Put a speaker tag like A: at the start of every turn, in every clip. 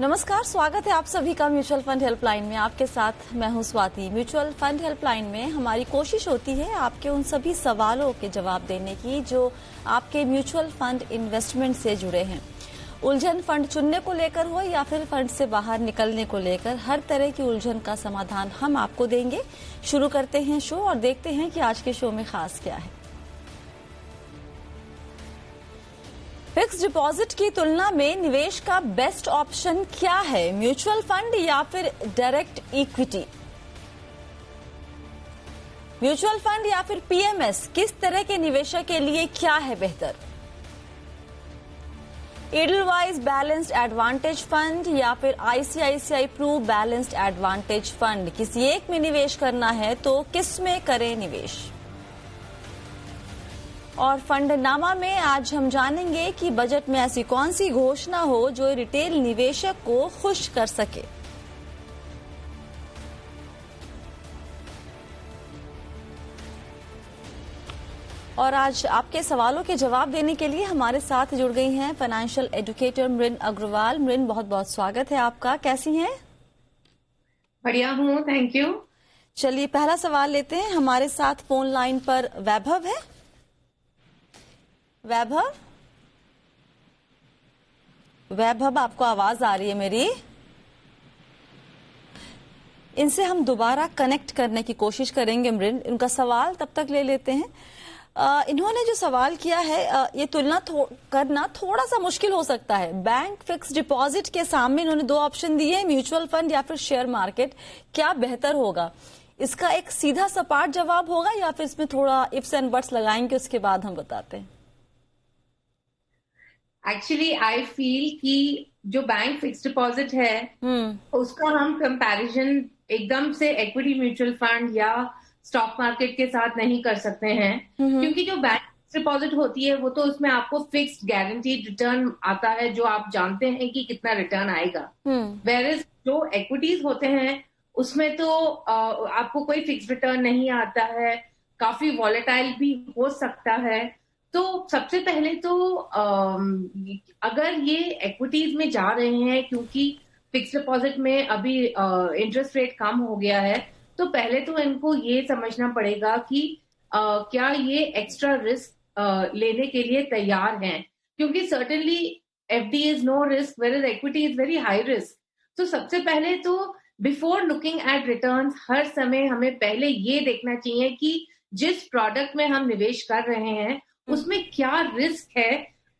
A: नमस्कार, स्वागत है आप सभी का म्यूचुअल फंड हेल्पलाइन में। आपके साथ मैं हूं स्वाति। म्यूचुअल फंड हेल्पलाइन में हमारी कोशिश होती है आपके उन सभी सवालों के जवाब देने की जो आपके म्यूचुअल फंड इन्वेस्टमेंट से जुड़े हैं। उलझन फंड चुनने को लेकर हो या फिर फंड से बाहर निकलने को लेकर, हर तरह की उलझन का समाधान हम आपको देंगे। शुरू करते हैं शो और देखते हैं कि आज के शो में खास क्या है। फिक्स डिपॉजिट की तुलना में निवेश का बेस्ट ऑप्शन क्या है? म्यूचुअल फंड या फिर डायरेक्ट इक्विटी? म्यूचुअल फंड या फिर पीएमएस, किस तरह के निवेशक के लिए क्या है बेहतर? एडलवाइज बैलेंस्ड एडवांटेज फंड या फिर ICICI Pru balanced advantage fund, किसी एक में निवेश करना है तो किस में करें निवेश? और फंडनामा में आज हम जानेंगे कि बजट में ऐसी कौन सी घोषणा हो जो रिटेल निवेशक को खुश कर सके। और आज आपके सवालों के जवाब देने के लिए हमारे साथ जुड़ गई हैं फाइनेंशियल एजुकेटर मृन अग्रवाल। मृन, बहुत बहुत स्वागत है आपका। कैसी हैं?
B: बढ़िया हूँ, थैंक यू।
A: चलिए पहला सवाल लेते हैं। हमारे साथ फोन लाइन पर वैभव है। वैभव, आपको आवाज आ रही है मेरी? इनसे हम दोबारा कनेक्ट करने की कोशिश करेंगे मृन। उनका सवाल तब तक ले लेते हैं। इन्होंने जो सवाल किया है, ये तुलना करना थोड़ा सा मुश्किल हो सकता है। बैंक फिक्स डिपॉजिट के सामने इन्होंने दो ऑप्शन दिए हैं, म्यूचुअल फंड या फिर शेयर मार्केट। क्या बेहतर होगा? इसका एक सीधा सपाट जवाब होगा या फिर इसमें थोड़ा इफ्स एंड बट्स लगाएंगे, उसके बाद हम बताते हैं।
B: एक्चुअली आई फील कि जो बैंक फिक्स डिपॉजिट है उसका हम कंपैरिजन एकदम से इक्विटी म्यूचुअल फंड या स्टॉक मार्केट के साथ नहीं कर सकते हैं, क्योंकि जो बैंक फिक्स डिपॉजिट होती है वो तो उसमें आपको फिक्स्ड गारंटीड रिटर्न आता है जो आप जानते हैं कि कितना रिटर्न आएगा। वेयरएज जो इक्विटीज होते हैं उसमें तो आपको कोई फिक्स रिटर्न नहीं आता है, काफी वॉलेटाइल भी हो सकता है। तो सबसे पहले तो अगर ये इक्विटीज में जा रहे हैं क्योंकि फिक्स डिपॉजिट में अभी इंटरेस्ट रेट कम हो गया है, तो पहले तो इनको ये समझना पड़ेगा कि क्या ये एक्स्ट्रा रिस्क लेने के लिए तैयार हैं, क्योंकि certainly FD is no risk where equity is very high risk. तो सबसे पहले तो बिफोर लुकिंग एट रिटर्न्स, हर समय हमें पहले ये देखना चाहिए कि जिस प्रोडक्ट में हम निवेश कर रहे हैं उसमें क्या रिस्क है,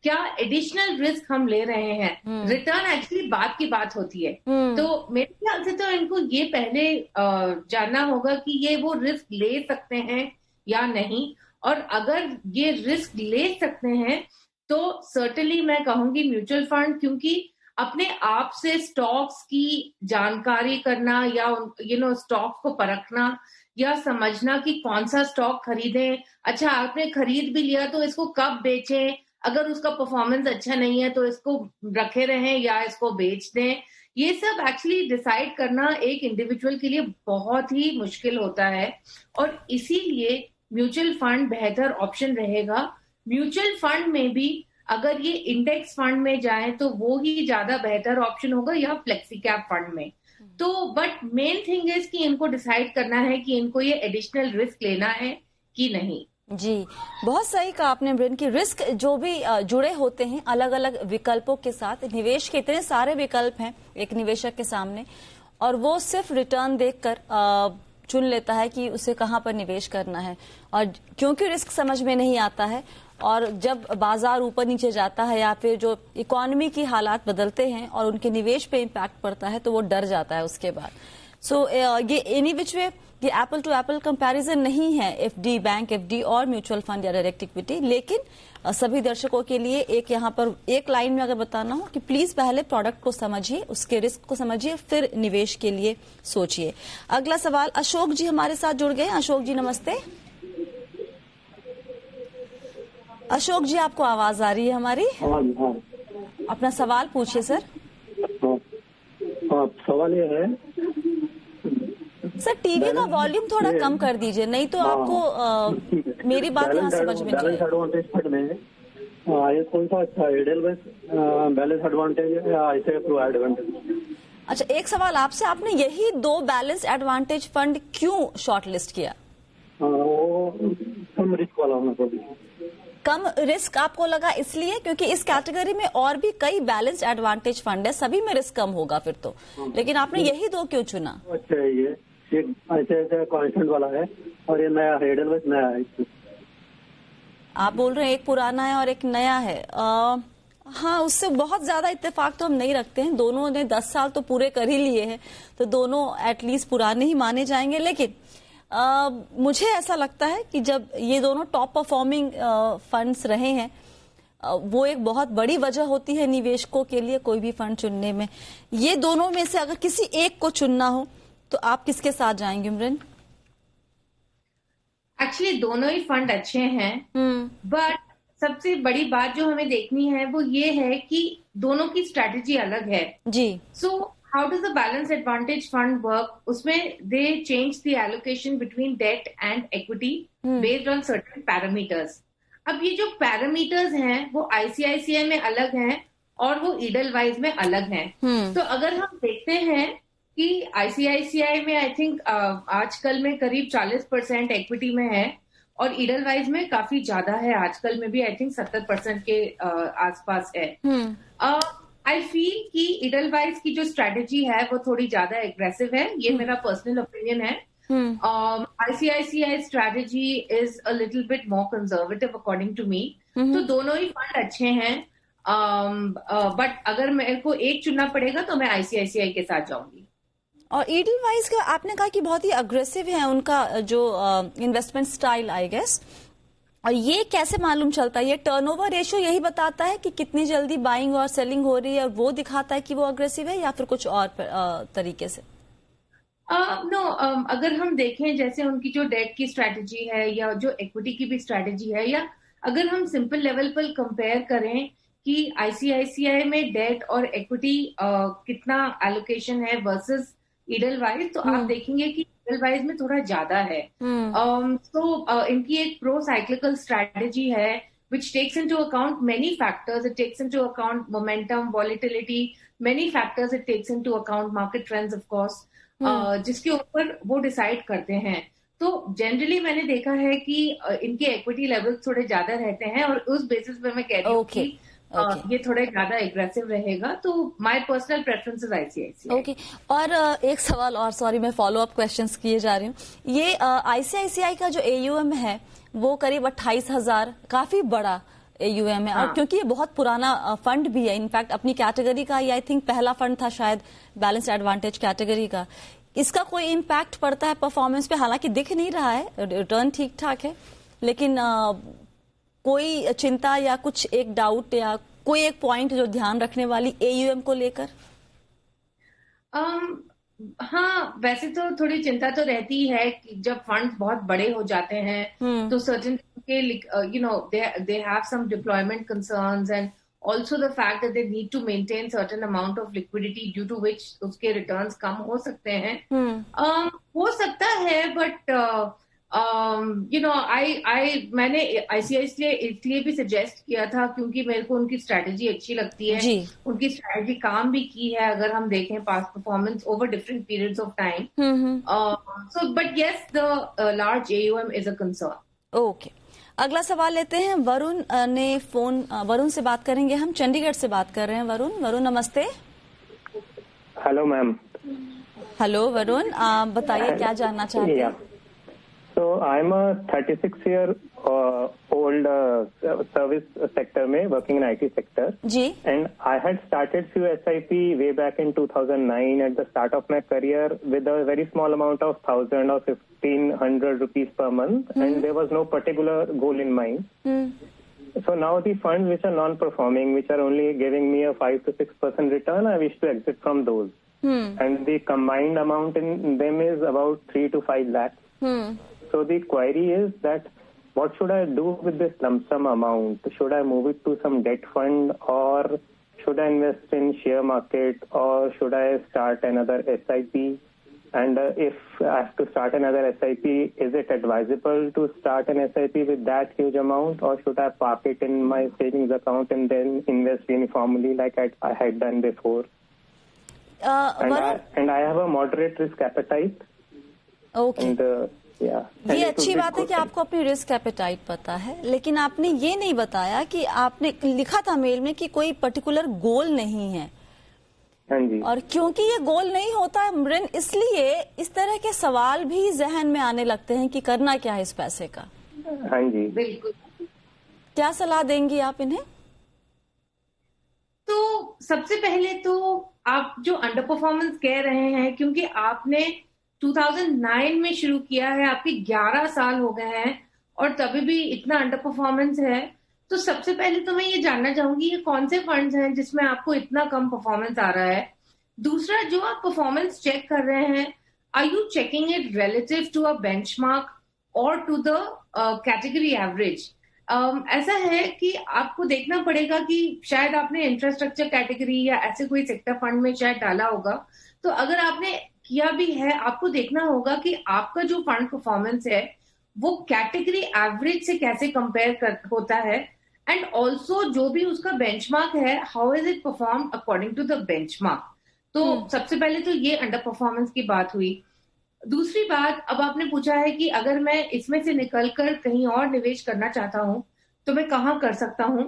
B: क्या एडिशनल रिस्क हम ले रहे हैं। रिटर्न एक्चुअली बात की बात होती है। तो मेरे ख्याल से तो इनको ये पहले जानना होगा कि ये वो रिस्क ले सकते हैं या नहीं, और अगर ये रिस्क ले सकते हैं तो सर्टेनली मैं कहूंगी म्यूचुअल फंड, क्योंकि अपने आप से स्टॉक्स की जानकारी करना या स्टॉक को परखना या समझना कि कौन सा स्टॉक खरीदें, अच्छा आपने खरीद भी लिया तो इसको कब बेचें, अगर उसका परफॉर्मेंस अच्छा नहीं है तो इसको रखे रहें या इसको बेच दें, ये सब एक्चुअली डिसाइड करना एक इंडिविजुअल के लिए बहुत ही मुश्किल होता है। और इसीलिए म्यूचुअल फंड बेहतर ऑप्शन रहेगा। म्यूचुअल फंड में भी अगर ये इंडेक्स फंड में जाए तो वो ही ज्यादा बेहतर ऑप्शन होगा, या फ्लेक्सी कैप फंड में। तो बट मेन थिंग इज कि इनको डिसाइड करना है कि इनको ये एडिशनल रिस्क लेना है कि नहीं।
A: जी, बहुत सही कहा आपने मृन की रिस्क जो भी जुड़े होते हैं अलग अलग विकल्पों के साथ। निवेश के इतने सारे विकल्प हैं एक निवेशक के सामने, और वो सिर्फ रिटर्न देखकर चुन लेता है कि उसे कहां पर निवेश करना है। और क्योंकि रिस्क समझ में नहीं आता है, और जब बाजार ऊपर नीचे जाता है या फिर जो इकोनॉमी की हालात बदलते हैं और उनके निवेश पे इम्पैक्ट पड़ता है तो वो डर जाता है उसके बाद। सो ये एनी विच वे ये एप्पल टू एप्पल कंपैरिजन नहीं है एफडी, बैंक एफडी और म्यूचुअल फंड या डायरेक्ट इक्विटी। लेकिन सभी दर्शकों के लिए एक यहाँ पर एक लाइन में अगर बताना हो कि प्लीज पहले प्रोडक्ट को समझिए, उसके रिस्क को समझिए, फिर निवेश के लिए सोचिए। अगला सवाल अशोक जी हमारे साथ जुड़ गए। अशोक जी नमस्ते। अशोक जी, आपको आवाज आ रही है हमारी?
C: हाँ।
A: अपना सवाल पूछिए सर।
C: सवाल ये है
A: सर, टीवी का वॉल्यूम थोड़ा कम कर दीजिए, नहीं तो आपको मेरी बात यहाँ समझ में नहीं
C: बैलेंस एडवांटेज फंड में ये कौन सा अच्छा है, एडेलवाइज बैलेंस एडवांटेज या ऐसे प्रो एडवांटेज?
A: अच्छा, एक सवाल आपसे, आपने यही 2 बैलेंस एडवांटेज फंड क्यों शॉर्टलिस्ट किया?
C: वो कम रिस्क वाला होना चाहिए।
A: कम रिस्क आपको लगा इसलिए क्योंकि इस कैटेगरी में और भी कई बैलेंस एडवांटेज फंड है, सभी में रिस्क कम होगा फिर तो, लेकिन आपने यही 2 क्यों चुना?
C: अच्छा है, ये एक ऐसे कॉन्स्टेंट वाला है और ये नया है, एडेलवाइज नया है।
A: आप बोल रहे हैं एक पुराना है और एक नया है। हाँ, उससे बहुत ज्यादा इत्तेफाक तो हम नहीं रखते हैं, दोनों ने 10 साल तो पूरे कर ही लिए हैं, तो दोनों एटलीस्ट पुराने ही माने जाएंगे। लेकिन मुझे ऐसा लगता है कि जब ये दोनों टॉप परफॉर्मिंग फंड्स रहे हैं, वो एक बहुत बड़ी वजह होती है निवेशकों के लिए कोई भी फंड चुनने में। ये दोनों में से अगर किसी एक को चुनना हो तो आप किसके साथ जाएंगे इमरन?
B: एक्चुअली दोनों ही फंड अच्छे हैं, बट सबसे बड़ी बात जो हमें देखनी है वो ये है कि दोनों की स्ट्रैटेजी अलग है
A: जी।
B: So how does the balance advantage fund work? उसमें they change the allocation between debt and equity based on certain parameters. अब ये जो पैरामीटर्स हैं वो आईसीआईसीआई में अलग हैं और वो ईडलवाइज में अलग हैं। तो अगर हम देखते हैं कि आईसीआईसीआई में आई थिंक आजकल में करीब 40% इक्विटी में है और ईडलवाइज में काफी ज्यादा है, आजकल में भी आई थिंक 70% के आसपास है। आई फील कि ईडलवाइज की जो स्ट्रेटेजी है वो थोड़ी ज्यादा एग्रेसिव है, ये मेरा पर्सनल ओपिनियन है। ICICI strategy is a little bit more conservative according to me. तो दोनों ही फंड अच्छे हैं, बट अगर मेरे को एक चुनना पड़ेगा तो मैं आईसीआईसीआई के साथ जाऊंगी।
A: और ईडलवाइज का आपने कहा कि बहुत ही अग्रेसिव है उनका जो इन्वेस्टमेंट स्टाइल आई गेस, और ये कैसे मालूम चलता है? ये टर्नओवर रेशियो यही बताता है कि कितनी जल्दी बाइंग और सेलिंग हो रही है और वो दिखाता है कि वो अग्रेसिव है, या फिर कुछ और तरीके से?
B: नो, अगर हम देखें जैसे उनकी जो डेट की स्ट्रैटेजी है या जो इक्विटी की भी स्ट्रैटेजी है, या अगर हम सिंपल लेवल पर कंपेयर करें कि आईसीआईसीआई में डेट और इक्विटी कितना एलोकेशन है वर्सेस ईडलवाइज, तो आप देखेंगे कि ईडलवाइज में थोड़ा ज्यादा है। तो इनकी एक प्रो साइक्लिकल स्ट्रैटेजी है which takes into account many factors. It takes into account momentum, volatility, many factors. It takes into account market trends, of course, जिसके ऊपर वो डिसाइड करते हैं। तो जनरली मैंने देखा है कि इनके इक्विटी लेवल्स थोड़े ज्यादा रहते हैं और उस बेसिस पे मैं कह रही हूँ कि ये थोड़े ज्यादा एग्रेसिव रहेगा। तो my personal preference is ICICI.
A: Okay, और एक सवाल और, सॉरी मैं फॉलो अप क्वेश्चंस किए जा रही हूँ। ये आईसीआईसीआई का जो एयूएम है वो करीब 28,000, काफी बड़ा एयूएम है। और क्योंकि ये बहुत पुराना फंड भी है, इनफैक्ट अपनी कैटेगरी का ये आई थिंक पहला फंड था शायद बैलेंस एडवांटेज कैटेगरी का, इसका कोई इम्पैक्ट पड़ता है परफॉर्मेंस पे? हालांकि दिख नहीं रहा है, रिटर्न ठीक ठाक है, लेकिन कोई चिंता या कुछ एक डाउट या कोई एक पॉइंट जो ध्यान रखने वाली एयूएम को लेकर?
B: हाँ, वैसे तो थोड़ी चिंता तो रहती है कि जब फंड्स बहुत बड़े हो जाते हैं तो सर्टेन के you know they have some deployment concerns and also the fact that they need to maintain certain amount of liquidity due to which उसके returns कम हो सकते हैं। हो सकता है, but you know मैंने आईसीआईसीआई इसलिए भी सजेस्ट किया था क्योंकि मेरे को उनकी स्ट्रैटेजी अच्छी लगती है। उनकी स्ट्रैटेजी काम भी की है अगर हम देखें past performance over different periods of time. So but yes, the large AUM is a concern.
A: Okay, अगला सवाल लेते हैं। वरुण ने फोन, वरुण से बात करेंगे हम, चंडीगढ़ से बात कर रहे हैं। वरुण नमस्ते।
D: Hello ma'am.
A: हेलो वरुण, आप बताइए क्या जानना चाहते हैं?
D: So I'm a 36-year-old service sector में working in IT sector.
A: Ji.
D: And I had started few SIP way back in 2009 at the start of my career with a very small amount of 1,000 or 1,500 rupees per month, and there was no particular goal in mind. So now the funds which are non-performing, which are only giving me a 5 to 6% return, I wish to exit from those. And the combined amount in them is about 3 to 5 lakhs. So the query is that what should I do with this lump sum amount? Should I move it to some debt fund, or should I invest in share market, or should I start another SIP? And if I have to start another SIP, is it advisable to start an SIP with that huge amount, or should I park it in my savings account and then invest uniformly like I had done before? And I have a moderate risk appetite.
A: Okay.
D: And,
A: ये अच्छी बात है कि आपको अपनी risk appetite पता है, लेकिन आपने ये नहीं बताया कि आपने लिखा था मेल में कि कोई पर्टिकुलर गोल नहीं है।
D: हाँ जी।
A: और क्योंकि ये गोल नहीं होता है मृन, इसलिए इस तरह के सवाल भी जहन में आने लगते हैं कि करना क्या है इस पैसे का।
D: हाँ जी,
B: बिल्कुल।
A: क्या सलाह देंगी आप इन्हें?
B: तो सबसे पहले तो आप जो अंडर परफॉर्मेंस कह रहे हैं, क्योंकि आपने 2009 में शुरू किया है, आपके 11 साल हो गए हैं और तभी भी इतना अंडर परफॉर्मेंस है, तो सबसे पहले तो मैं ये जानना चाहूंगी ये कौन से फंड्स हैं जिसमें आपको इतना कम परफॉर्मेंस आ रहा है। दूसरा, जो आप परफॉर्मेंस चेक कर रहे हैं, are you checking it relative to a benchmark or to the category average? ऐसा है कि आपको देखना पड़ेगा कि शायद आपने इंफ्रास्ट्रक्चर कैटेगरी या ऐसे कोई सेक्टर फंड में शायद डाला होगा, तो अगर आपने किया भी है, आपको देखना होगा कि आपका जो फंड परफॉर्मेंस है वो कैटेगरी एवरेज से कैसे कंपेयर होता है, एंड ऑल्सो जो भी उसका बेंचमार्क है, how is it perform according to the benchmark. तो सबसे पहले तो ये अंडर परफॉर्मेंस की बात हुई। दूसरी बात, अब आपने पूछा है कि अगर मैं इसमें से निकलकर कहीं और निवेश करना चाहता हूं तो मैं कहाँ कर सकता हूं।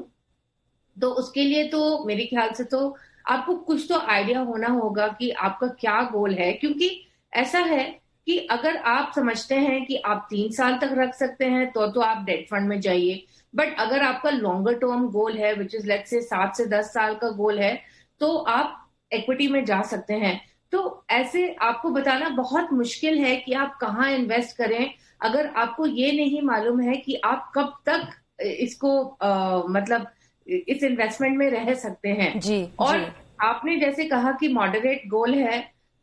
B: तो उसके लिए तो मेरे ख्याल से तो आपको कुछ तो आइडिया होना होगा कि आपका क्या गोल है, क्योंकि ऐसा है कि अगर आप समझते हैं कि आप 3 साल तक रख सकते हैं तो आप डेट फंड में जाइए, बट अगर आपका लॉन्गर टर्म गोल है विच इज लेट्स से 7 से 10 साल का गोल है, तो आप इक्विटी में जा सकते हैं। तो ऐसे आपको बताना बहुत मुश्किल है कि आप कहाँ इन्वेस्ट करें अगर आपको ये नहीं मालूम है कि आप कब तक इसको मतलब इस इन्वेस्टमेंट में रह सकते हैं।
A: जी,
B: और
A: जी।
B: आपने जैसे कहा कि मॉडरेट गोल है,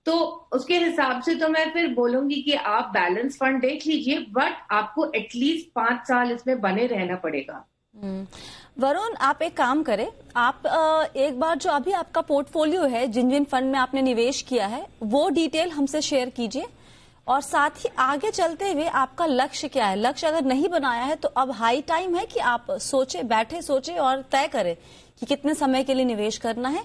B: तो उसके हिसाब से तो मैं फिर बोलूंगी कि आप बैलेंस फंड देख लीजिए, बट आपको एटलीस्ट 5 साल इसमें बने रहना पड़ेगा।
A: वरुण, आप एक काम करें, आप एक बार जो अभी आपका पोर्टफोलियो है, जिन जिन फंड में आपने निवेश किया है, वो डिटेल हमसे शेयर कीजिए, और साथ ही आगे चलते हुए आपका लक्ष्य क्या है। लक्ष्य अगर नहीं बनाया है तो अब हाई टाइम है कि आप बैठे सोचे और तय करें कि कितने समय के लिए निवेश करना है।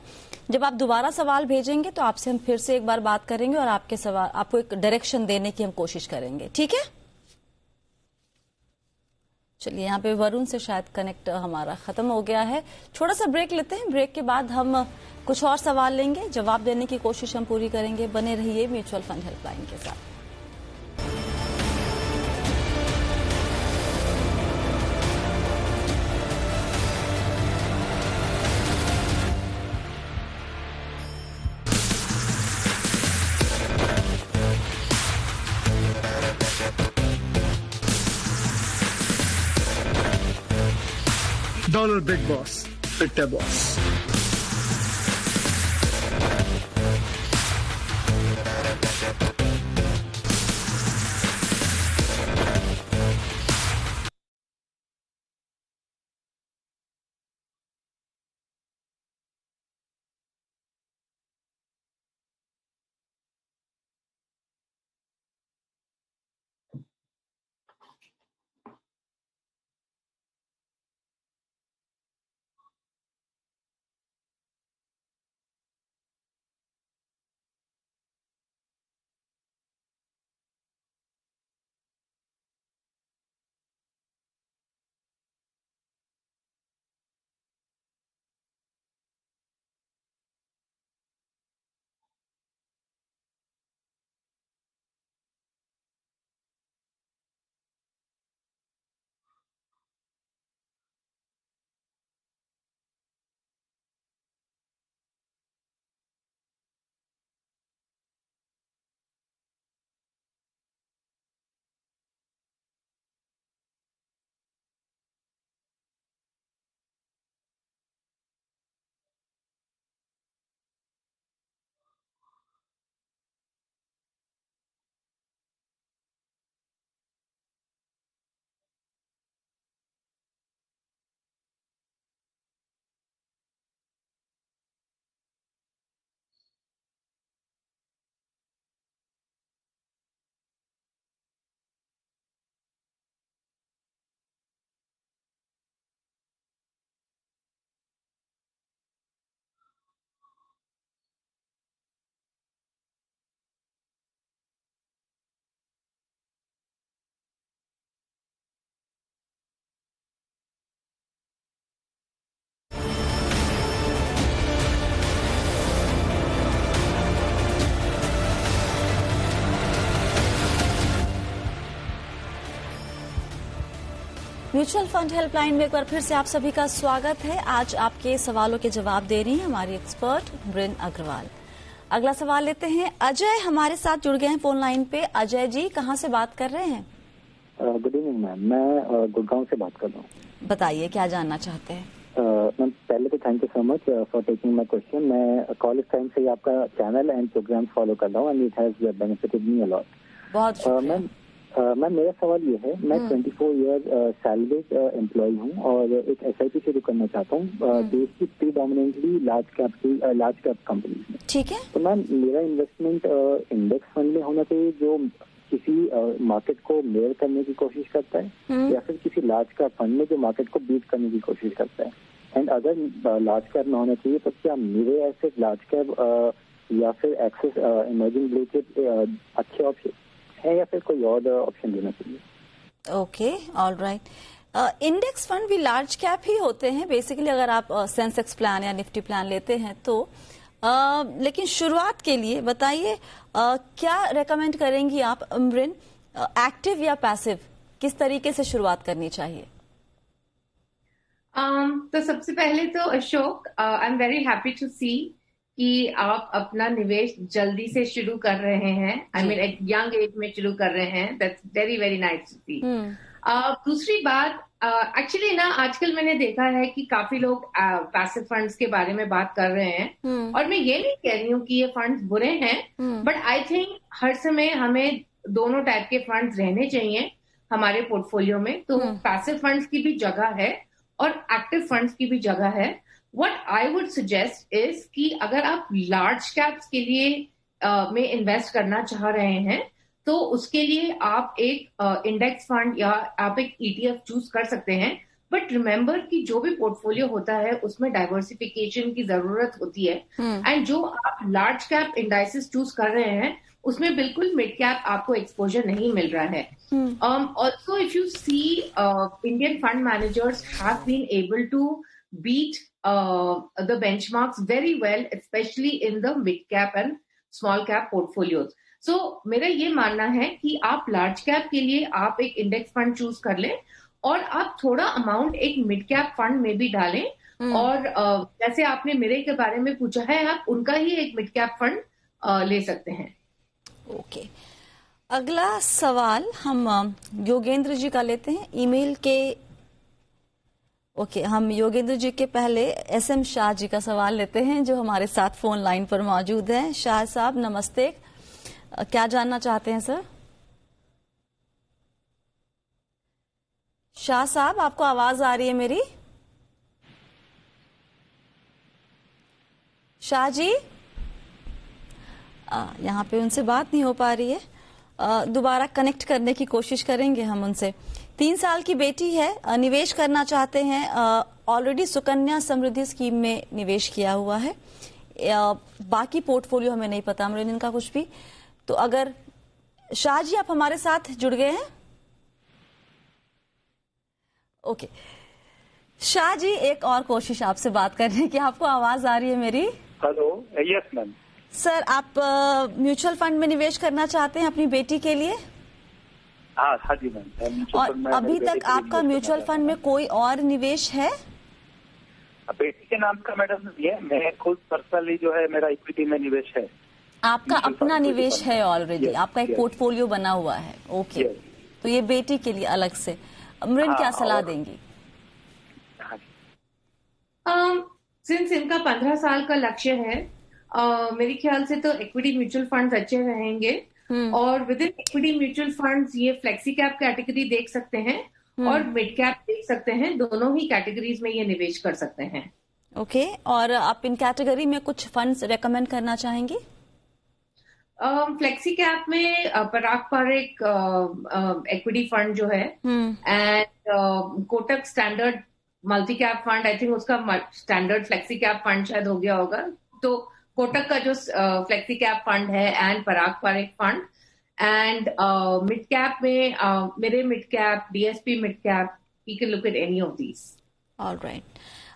A: जब आप दोबारा सवाल भेजेंगे तो आपसे हम फिर से एक बार बात करेंगे और आपको एक डायरेक्शन देने की हम कोशिश करेंगे, ठीक है? चलिए, यहाँ पे वरुण से शायद कनेक्ट हमारा खत्म हो गया है। छोटा सा ब्रेक लेते हैं, ब्रेक के बाद हम कुछ और सवाल लेंगे, जवाब देने की कोशिश हम पूरी करेंगे। बने रहिए म्यूचुअल फंड हेल्पलाइन के साथ।
E: Dollar Big Boss, Victor Boss.
A: Mutual fund helpline में एक बार फिर से आप सभी का स्वागत है। आज आपके सवालों के जवाब दे रही हैं हमारी एक्सपर्ट ब्रिन अग्रवाल। अगला सवाल लेते हैं। अजय हमारे साथ जुड़ गए हैं फोन लाइन पे। अजय जी कहाँ से बात कर रहे हैं?
F: गुड इवनिंग मैम, मैं गुड़गांव से बात कर रहा हूँ।
A: बताइए क्या जानना चाहते हैं?
F: मैम पहले तो thank you so much for taking my question. मैं कॉलेज टाइम से ही आपका चैनल एंड प्रोग्राम फॉलो कर रहा हूँ and it has benefited me a lot.
A: बहुत शुक्रिया।
F: मैम मेरा सवाल ये है, मैं 24 ईयर सैलरीड एम्प्लॉय हूँ और एक SIP शुरू करना चाहता हूँ देश की प्रीडोमिनेंटली लार्ज कैप कंपनीज में।
A: ठीक है।
F: तो मैम मेरा इन्वेस्टमेंट इंडेक्स फंड में होना चाहिए जो किसी मार्केट को मेयर करने की कोशिश करता है, या फिर किसी लार्ज कैप फंड में जो मार्केट को बीट करने की कोशिश करता है? एंड अगर लार्ज कैप में होना चाहिए तो क्या मेरे ऐसे लार्ज कैप या फिर एक्सेस इमर्जिंग ब्लू चिप अच्छे ऑप्शन है या फिर कोई और ऑप्शन लेना चाहिए?
A: Okay, all right. Index fund भी लार्ज कैप ही होते हैं बेसिकली, अगर आप सेंसेक्स प्लान या निफ्टी प्लान लेते हैं तो। लेकिन शुरुआत के लिए बताइए क्या रेकमेंड करेंगी आप ब्रिन, एक्टिव या पैसिव, किस तरीके से शुरुआत करनी चाहिए?
B: तो सबसे पहले तो Ashok, I am very happy to see कि आप अपना निवेश जल्दी से शुरू कर रहे हैं। आई मीन एक यंग एज में शुरू कर रहे हैं। That's very very nice to see. दूसरी बात, एक्चुअली ना आजकल मैंने देखा है कि काफी लोग पैसिव फंड्स के बारे में बात कर रहे हैं और मैं ये नहीं कह रही हूँ कि ये फंड्स बुरे हैं, बट आई थिंक हर समय हमें दोनों टाइप के फंड्स रहने चाहिए हमारे पोर्टफोलियो में। तो पैसिव फंड्स की भी जगह है और एक्टिव फंड्स की भी जगह है। What I would suggest is कि अगर आप लार्ज कैप्स के लिए में इन्वेस्ट करना चाह रहे हैं तो उसके लिए आप एक इंडेक्स फंड या आप एक ETF चूज कर सकते हैं। बट रिमेंबर कि जो भी पोर्टफोलियो होता है उसमें डाइवर्सिफिकेशन की जरूरत होती है एंड जो आप लार्ज कैप इंडाइसेस चूज कर रहे हैं उसमें बिल्कुल मिड कैप आपको एक्सपोजर नहीं मिल रहा है। Also if you see Indian fund managers have been able to beat the benchmarks very well, especially in the mid cap and small cap portfolios. So मेरा ये मानना है कि आप लार्ज कैप के लिए आप एक इंडेक्स फंड चूज कर लें और आप थोड़ा अमाउंट एक मिड कैप फंड में भी डालें। और जैसे आपने मेरे के बारे में पूछा है, आप उनका ही एक मिड कैप फंड ले सकते हैं।
A: ओके, अगला सवाल हम योगेंद्र जी का लेते हैं ईमेल के। ओके, हम योगेंद्र जी के पहले SM शाह जी का सवाल लेते हैं जो हमारे साथ फोन लाइन पर मौजूद हैं। शाह साहब नमस्ते, क्या जानना चाहते हैं सर? शाह साहब आपको आवाज आ रही है मेरी? शाह जी यहाँ पे उनसे बात नहीं हो पा रही है, दोबारा कनेक्ट करने की कोशिश करेंगे हम उनसे। 3 साल की बेटी है, निवेश करना चाहते हैं, ऑलरेडी सुकन्या समृद्धि स्कीम में निवेश किया हुआ है, बाकी पोर्टफोलियो हमें नहीं पता हमने इनका कुछ भी। तो अगर शाह जी आप हमारे साथ जुड़ गए हैं? ओके शाह जी, एक और कोशिश आपसे बात करने की, आपको आवाज आ रही है मेरी?
C: Hello, yes ma'am.
A: सर आप म्यूचुअल फंड में निवेश करना चाहते हैं अपनी बेटी के लिए?
C: हाँ जी मैम।
A: और अभी तक आपका म्यूचुअल फंड में कोई और निवेश है?
C: बेटी के नाम का मैडम ये, मैं खुद पर्सनली जो है मेरा इक्विटी में निवेश है।
A: आपका अपना निवेश है ऑलरेडी? आपका एक पोर्टफोलियो बना हुआ है। ओके, तो ये बेटी के लिए अलग से अमृन क्या सलाह देंगी?
B: सिंस इनका 15 साल का लक्ष्य है, मेरे ख्याल से तो इक्विटी म्यूचुअल फंड्स अच्छे रहेंगे। और with in equity mutual funds ये फ्लेक्सी कैप कैटेगरी देख सकते हैं और मिड कैप देख सकते हैं, दोनों ही कैटेगरीज में ये निवेश कर सकते हैं।
A: ओके, और आप इन कैटेगरी में कुछ फंड्स रेकमेंड करना चाहेंगे?
B: फ्लेक्सी कैप में पराग पारेख इक्विटी फंड जो है and Kotak standard multi cap fund, I think उसका स्टैंडर्ड फ्लेक्सी कैप फंड शायद हो गया होगा। तो कोटक का जो फ्लेक्सी कैप फंड है and Parag Parekh fund and mid cap में मेरे mid cap, DSP mid cap, you can look at any of these.
A: Alright,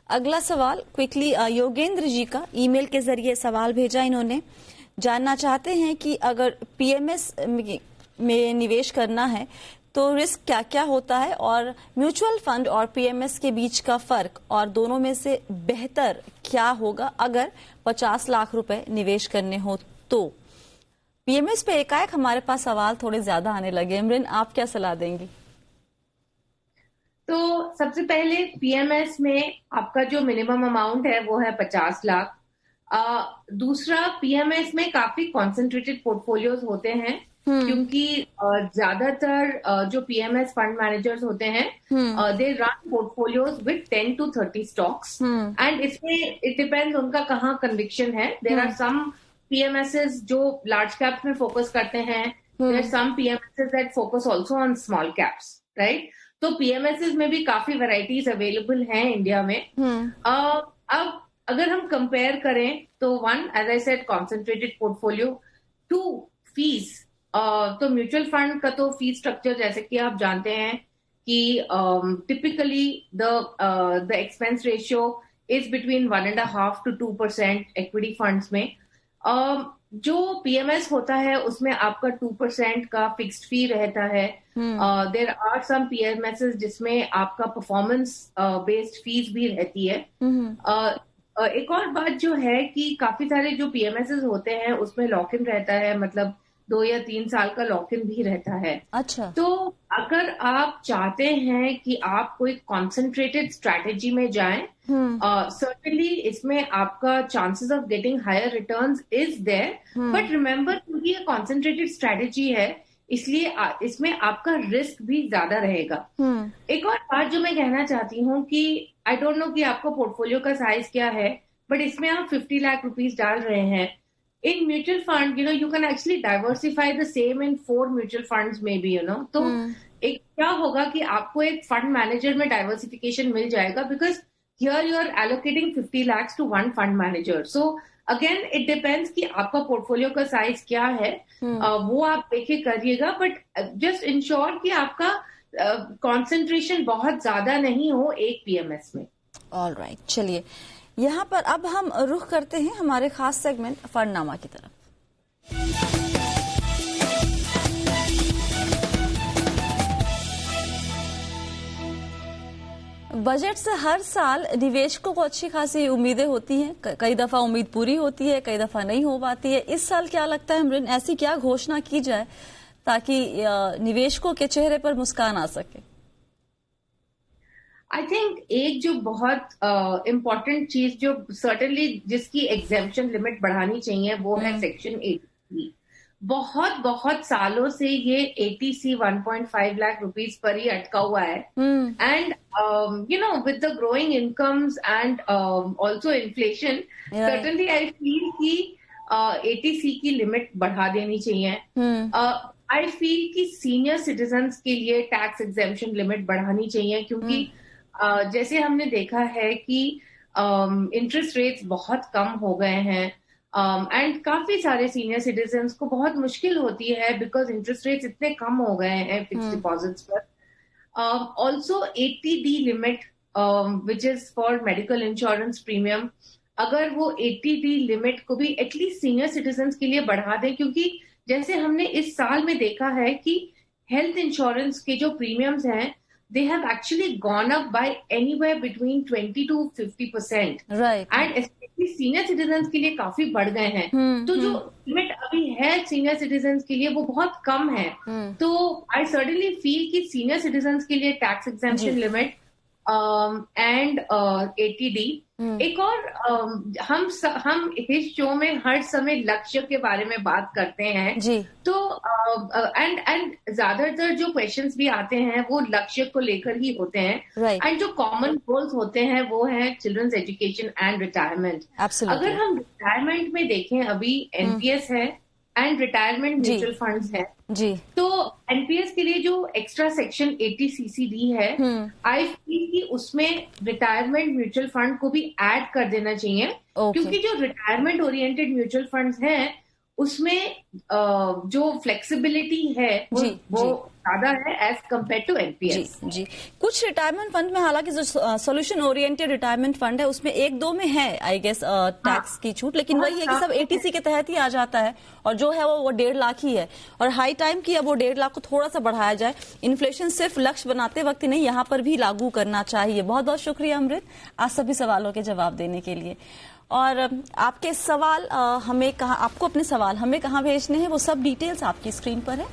A: अगला सवाल क्विकली योगेंद्र जी का ईमेल के जरिए सवाल भेजा इन्होंने। जानना चाहते हैं कि अगर PMS में निवेश करना है तो रिस्क क्या क्या होता है और म्यूचुअल फंड और पीएमएस के बीच का फर्क और दोनों में से बेहतर क्या होगा अगर 50 लाख रुपए निवेश करने हो तो। पीएमएस पे एकाएक हमारे पास सवाल थोड़े ज्यादा आने लगे। इमरान, आप क्या सलाह देंगी?
B: तो सबसे पहले पीएमएस में आपका जो मिनिमम अमाउंट है वो है 50 लाख। दूसरा, पीएमएस में काफी कॉन्सेंट्रेटेड पोर्टफोलियोज होते हैं क्योंकि ज्यादातर जो पीएमएस फंड मैनेजर्स होते हैं they run portfolios with 10 to 30 stocks and इसमें इट डिपेंड्स उनका कहाँ कन्विक्शन है। देयर आर सम पीएमएसएस जो लार्ज कैप्स में फोकस करते हैं, there are some PMSs that focus also on small caps, right? तो पीएमएसएस में भी काफी वैरायटीज अवेलेबल हैं इंडिया में। अब अगर हम कंपेयर करें तो one, as I said, concentrated portfolio. Two, fees. तो म्यूचुअल फंड का तो फीस स्ट्रक्चर जैसे कि आप जानते हैं कि typically the expense ratio is between 1.5 to 2% equity funds में। जो पीएमएस होता है उसमें आपका 2% का फिक्स्ड फी रहता है। देयर आर सम पीएमएस जिसमें आपका परफॉर्मेंस बेस्ड फीस भी रहती है। एक और बात जो है कि काफी सारे जो पीएमएस होते हैं उसमें लॉक इन रहता है, मतलब 2 या 3 साल का लॉक इन भी रहता है।
A: अच्छा।
B: तो अगर आप चाहते हैं कि आप कोई कॉन्सेंट्रेटेड स्ट्रैटेजी में जाएं, सर्टेनली इसमें आपका chances of getting higher returns is there, but remember क्योंकि ये कॉन्सेंट्रेटेड स्ट्रैटेजी है इसलिए इसमें आपका रिस्क भी ज्यादा रहेगा। एक और बात जो मैं कहना चाहती हूँ कि आई डोंट नो कि आपका पोर्टफोलियो का साइज क्या है, बट इसमें आप 50 लाख रुपीस डाल रहे हैं। In mutual fund, you can actually diversify the same in 4 mutual funds maybe, तो एक क्या होगा कि आपको एक फंड मैनेजर में डाइवर्सिफिकेशन मिल जाएगा because here you are allocating 50 lakhs to one fund manager. So again it depends कि आपका पोर्टफोलियो का साइज क्या है, वो आप देखे करिएगा, बट जस्ट इंश्योर कि आपका कंसंट्रेशन बहुत ज्यादा नहीं हो एक पीएमएस में।
A: ऑलराइट, चलिए यहाँ पर अब हम रुख करते हैं हमारे खास सेगमेंट फंडनामा की तरफ। बजट से हर साल निवेशकों को अच्छी खासी उम्मीदें होती हैं, कई दफा उम्मीद पूरी होती है, कई दफा नहीं हो पाती है। इस साल क्या लगता है इमरान, ऐसी क्या घोषणा की जाए ताकि निवेशकों के चेहरे पर मुस्कान आ सके?
B: आई थिंक एक जो बहुत इम्पोर्टेंट चीज जो सर्टेनली जिसकी एग्जेम्पशन लिमिट बढ़ानी चाहिए वो है सेक्शन 80C। बहुत सालों से ये 80C 1.5 लाख रुपीस पर ही अटका हुआ है and with the growing incomes and also inflation certainly I feel कि 80C की लिमिट बढ़ा देनी चाहिए। आई फील कि सीनियर सिटीजन्स के लिए टैक्स एग्जेम्पशन लिमिट बढ़ानी चाहिए क्योंकि जैसे हमने देखा है कि इंटरेस्ट रेट्स बहुत कम हो गए हैं एंड काफी सारे सीनियर सिटीजन्स को बहुत मुश्किल होती है बिकॉज इंटरेस्ट रेट्स इतने कम हो गए हैं फिक्स्ड डिपॉजिट्स पर। Also 80D limit which is for medical insurance premium, अगर वो 80D लिमिट को भी एटलीस्ट सीनियर सिटीजन्स के लिए बढ़ा दें क्योंकि जैसे हमने इस साल में देखा है कि हेल्थ इंश्योरेंस के जो प्रीमियम्स हैं they have actually gone up by anywhere between 20 to 50%.
A: Right.
B: And especially senior citizens के लिए काफी बढ़ गए हैं। तो जो लिमिट अभी है सीनियर सिटीजन्स के लिए वो बहुत कम है। तो I certainly feel कि सीनियर सिटीजन्स के लिए tax exemption limit and 80D। एक और हम इस शो में हर समय लक्ष्य के बारे में बात करते हैं
A: जी।
B: तो एंड ज्यादातर जो क्वेश्चंस भी आते हैं वो लक्ष्य को लेकर ही होते हैं एंड जो कॉमन गोल्स होते हैं वो है चिल्ड्रंस एजुकेशन एंड रिटायरमेंट। अगर हम रिटायरमेंट में देखें अभी एनपीएस है एंड रिटायरमेंट म्यूचुअल फंड्स है
A: जी, तो
B: एनपीएस के लिए जो एक्स्ट्रा सेक्शन 80CCD है आई फील कि उसमें रिटायरमेंट म्यूचुअल फंड को भी ऐड कर देना चाहिए क्योंकि जो रिटायरमेंट ओरिएंटेड म्यूचुअल फंड्स हैं उसमें जो फ्लेक्सिबिलिटी है वो ज्यादा है एज कम्पेयर टू एनपीएस।
A: जी, कुछ रिटायरमेंट फंड में, हालांकि जो सोल्यूशन ओरिएंटेड रिटायरमेंट फंड है उसमें एक दो में है आई गेस टैक्स की छूट, लेकिन वही है कि सब एटीसी के तहत ही आ जाता है और जो है वो 1.5 लाख ही है। और हाई टाइम की अब वो 1.5 लाख को थोड़ा सा बढ़ाया जाए। इन्फ्लेशन सिर्फ लक्ष्य बनाते वक्त नहीं, यहाँ पर भी लागू करना चाहिए। बहुत बहुत शुक्रिया अमृत आज सभी सवालों के जवाब देने के लिए। और आपके सवाल हमें कहाँ, आपको अपने सवाल हमें कहाँ भेजने हैं वो सब डिटेल्स आपकी स्क्रीन पर है।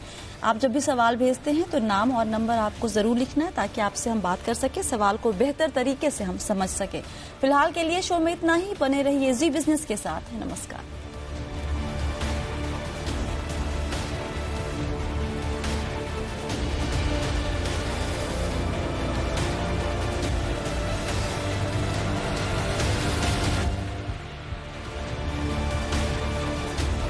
A: आप जब भी सवाल भेजते हैं तो नाम और नंबर आपको जरूर लिखना है ताकि आपसे हम बात कर सके, सवाल को बेहतर तरीके से हम समझ सके। फिलहाल के लिए शो में इतना ही। बने रहिए जी बिजनेस के साथ। नमस्कार।